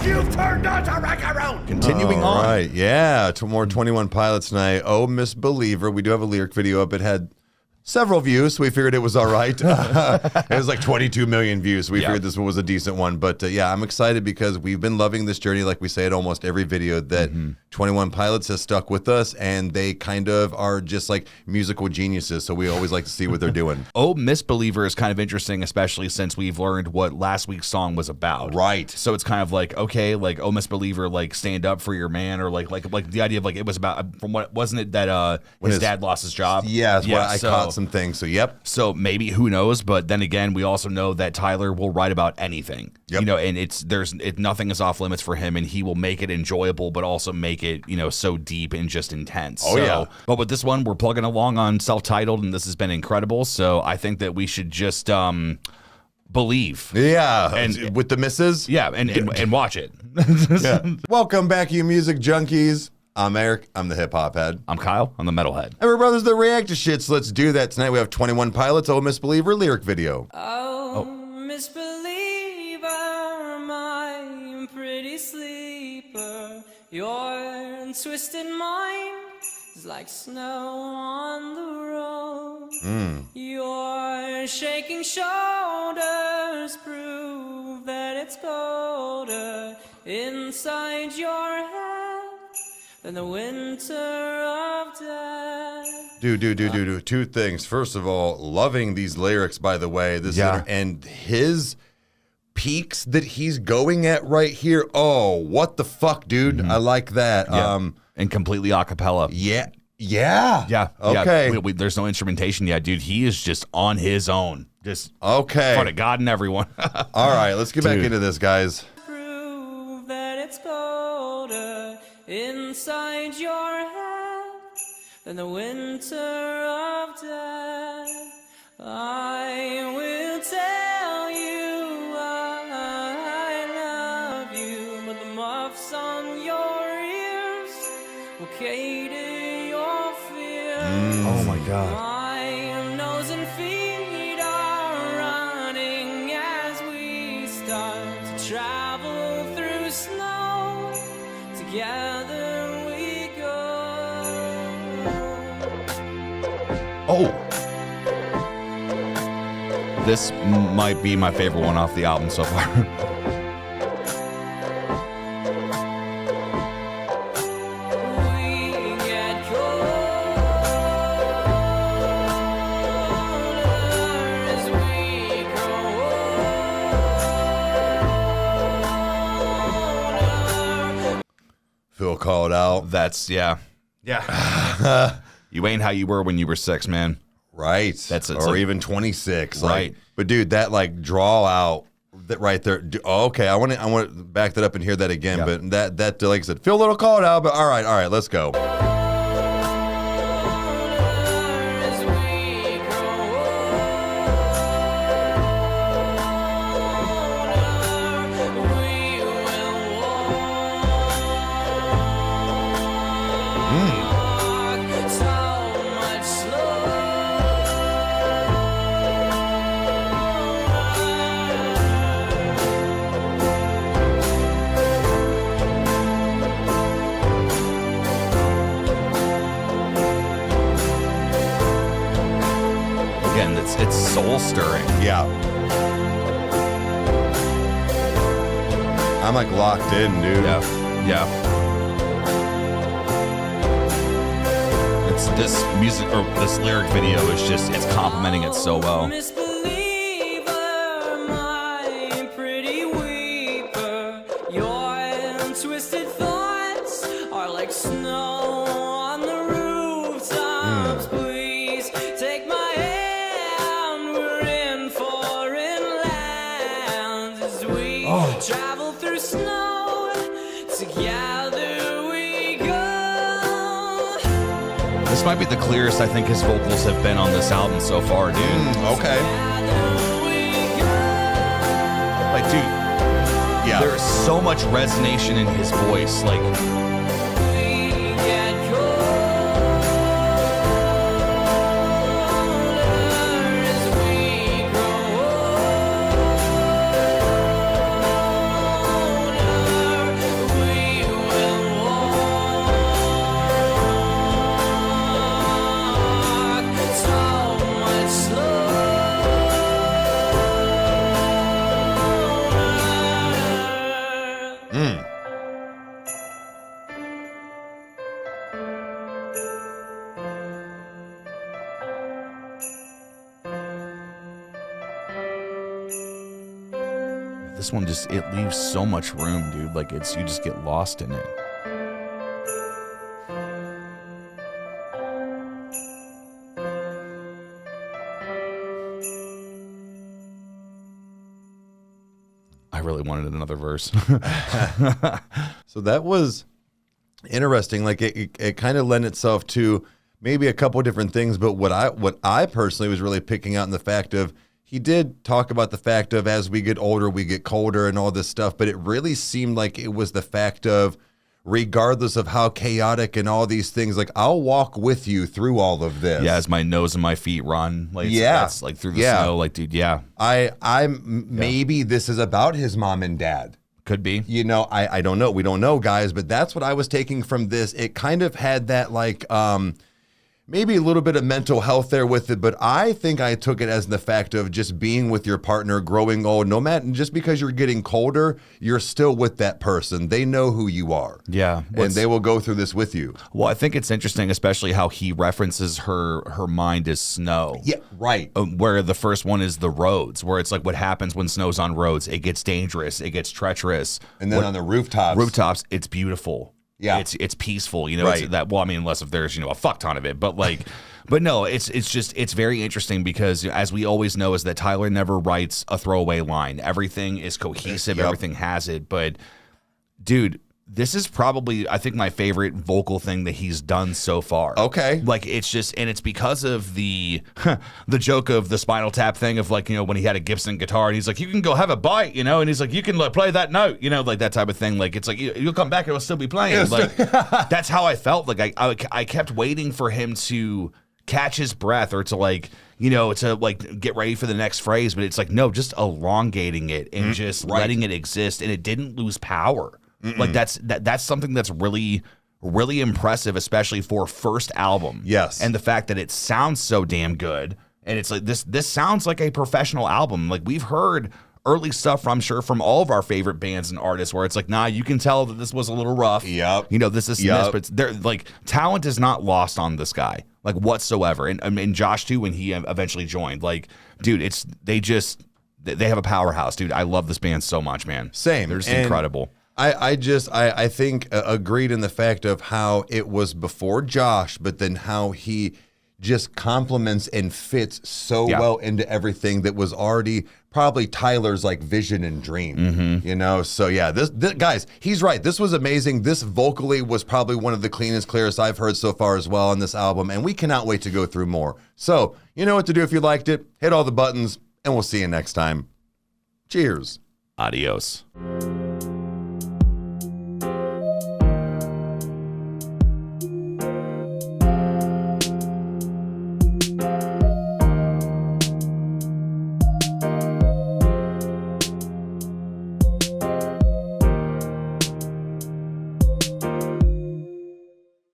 you've turned on to Rykerroad. Continuing on. Right, yeah, to more 21 Pilots tonight. Oh, Miss Believer. We do have a lyric video up. It had several views, so we figured it was all right. It was like 22 million views, so we figured this one was a decent one. But yeah, I'm excited because we've been loving this journey, like we say at almost every video, that 21 Pilots has stuck with us, and they kind of are just like musical geniuses, so we always like to see what they're doing. Oh, Misbeliever is kind of interesting, especially since we've learned what last week's song was about. Right. So it's kind of like, okay, like, oh, Misbeliever, like, stand up for your man, or like the idea of, like, it was about, from what, wasn't it that his dad lost his job? Yeah, that's what I caught some things, so yep. So maybe, who knows, but then again, we also know that Tyler will write about anything. Yep. You know, and nothing is off limits for him, and he will make it enjoyable, but also make it, you know, so deep and just intense. Oh, yeah. But with this one, we're plugging along on self-titled, and this has been incredible, so I think that we should just believe. Yeah, And with the misses. Yeah, and watch it. Yeah. Welcome back, you music junkies. I'm Eric. I'm the hip-hop head. I'm Kyle. I'm the metalhead. And we're brothers that react to shit, so let's do that. Tonight we have 21 Pilots, Oh Misbeliever lyric video. Oh, misbeliever, my pretty sleeper, your twisted mind is like snow on the road. Your shaking shoulders prove that it's colder inside your head than the winter of death. Dude. Two things. First of all, loving these lyrics, by the way. And his peaks that he's going at right here. Oh, what the fuck, dude? I like that. Yeah. And completely a cappella. Yeah. Okay. Yeah. There's no instrumentation yet, dude. He is just on his own. Just okay. in front of God and everyone. All right, let's get back into this, guys. Prove that it's colder inside your head than the winter of death. I will tell you I love you, but the muffs on your ears will cater your fears. Oh my God. My nose and feet are running as we start to travel through snow. Together we go. Oh. This might be my favorite one off the album so far. We get colder as we grow older. Feel called out. That's, yeah. You ain't how you were when you were 6, man. Right. That's it. Or like, even 26. Right. Like, but dude, that like draw out that right there. Okay, I want to back that up and hear that again. Yeah. But that like I said, feel a little called out. But all right, let's go. As we grow older, we will walk so much slower. Again, it's soul stirring. Yeah. I'm like locked in, dude. Yeah. It's this music or this lyric video is just it's complimenting it so well. Misbeliever, my pretty weeper, your twisted thoughts are like snow on the rooftops. Please take my hand, we're in foreign lands as we travel through snow. Together we go. This might be the clearest I think his vocals have been on this album so far, dude. Okay. Together we go. Like, dude, Yeah. there's so much resonation in his voice. Like, We get colder as we grow older. this one just, it leaves so much room, dude. Like you just get lost in it. I really wanted another verse. So that was interesting. Like it kind of lent itself to maybe a couple different things, but what I personally was really picking out in the fact of, he did talk about the fact of as we get older, we get colder and all this stuff, but it really seemed like it was the fact of, regardless of how chaotic and all these things, like I'll walk with you through all of this. Yeah, as my nose and my feet run. Like, yeah. That's like through the snow. Like, dude, yeah. Maybe this is about his mom and dad. Could be. You know, I don't know. We don't know, guys, but that's what I was taking from this. It kind of had that like, maybe a little bit of mental health there with it, but I think I took it as the fact of just being with your partner, growing old, no matter, just because you're getting colder, you're still with that person. They know who you are. Yeah. And they will go through this with you. Well, I think it's interesting, especially how he references her mind as snow. Yeah, right. Where the first one is the roads, where it's like what happens when snow's on roads. It gets dangerous. It gets treacherous. And then on the rooftops, it's beautiful. Yeah, it's peaceful, you know. Right. It's that, well, I mean, unless if there's a fuck ton of it, but like, but no, it's very interesting because as we always know is that Tyler never writes a throwaway line. Everything is cohesive. Yep. Everything has it. But dude, this is probably, I think, my favorite vocal thing that he's done so far. Okay. Like, it's just, and it's because of the joke of the Spinal Tap thing of like, when he had a Gibson guitar and he's like, you can go have a bite, and he's like, you can like play that note, like that type of thing. Like, it's like, you'll come back and it'll still be playing. Yes. Like, that's how I felt. Like, I kept waiting for him to catch his breath or to like, to like get ready for the next phrase. But it's like, no, just elongating it and just letting it exist. And it didn't lose power. Like that's something that's really, really impressive, especially for first album. Yes. And the fact that it sounds so damn good. And it's like this sounds like a professional album. Like we've heard early stuff, I'm sure, from all of our favorite bands and artists where it's like, nah, you can tell that this was a little rough. Yep. This is this, but they're like talent is not lost on this guy, like whatsoever. And Josh too, when he eventually joined, like, dude, they have a powerhouse, dude. I love this band so much, man. Same. They're just incredible. I think agreed in the fact of how it was before Josh, but then how he just complements and fits so well into everything that was already probably Tyler's like vision and dream, So yeah, this guys, he's right. This was amazing. This vocally was probably one of the cleanest, clearest I've heard so far as well on this album, and we cannot wait to go through more. So you know what to do if you liked it. Hit all the buttons, and we'll see you next time. Cheers. Adios.